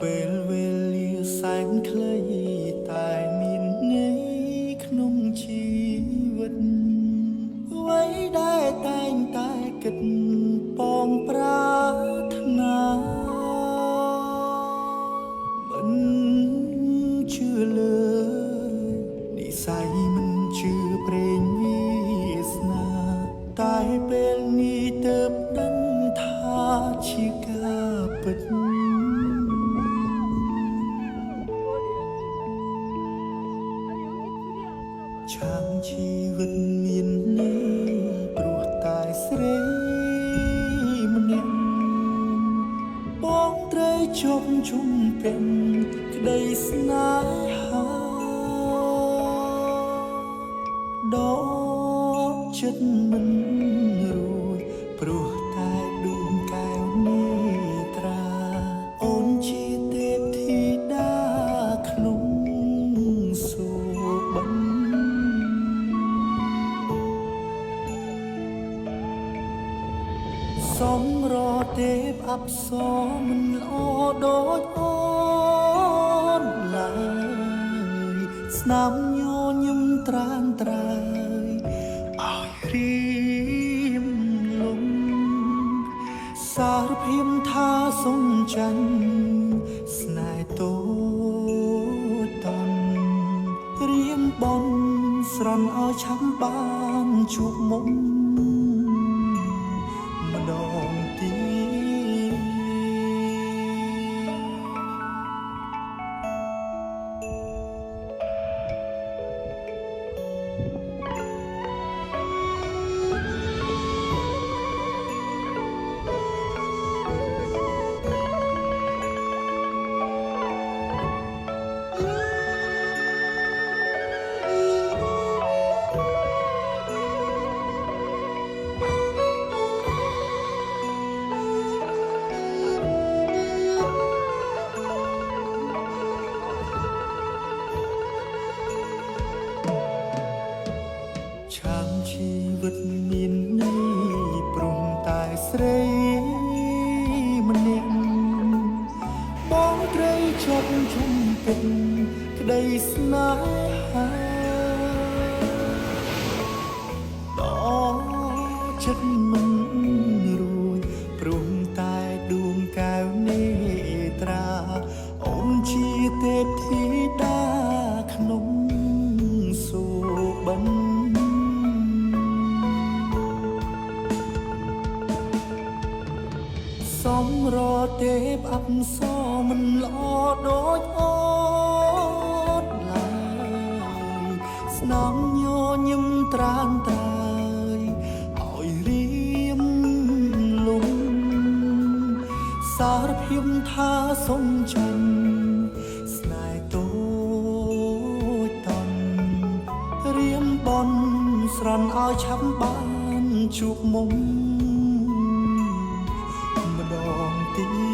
ពេលវេលាសែនខ្លីតែមានន័យក្នុងជីវិតអ្វីដែលតែងតែគិតពងប្រាថ្នាមិនជឿលើនិស័យមិនជឿព្រេងវាសនាតែពេលនេះទើបដឹងថាជាការពិតឆាងជីវិតមានន័យព្រោះតែស្រីម្នាក់បងត្រូវជុំជុំពេញក្តីស្នេហាដកចិត្តមិនរួចព្រោះតែដួងកែវនេត្រាអូនជាទេពធីតាក្នុងសូបិនសំរទេពអប្សរមិនល្អដូចអូនឡើយស្នាមញញឹមត្រានត្រើយឲ្យរៀមលំសារភាពថាសុំចាញ់ស្នេហ៍តូចតន់រៀមបនស្រន់ឲ្យឆាំបានជួបមុំម្ដងទៀតឆាងជីវិតមានន័យព្រមតែស្រីម្នាក់បងត្រូវជាប់ជុំពេញក្តីស្នេហាដល់ចិត្តមិនរួចព្រមតែដួងកែវនេត្រាអូនជាទេពធីតាក្នុងសូបិនសំរទេពអប្សរមិនល្អដូចអូនឡើយស្នាមញញឹមត្រានត្រើយឲ្យរៀមលំសារភាពថាសុំចាញ់ស្នេហ៍តូចតន់រៀមបនស្រន់ឲ្យឆាប់បានជួបមុំម្ដងទៀត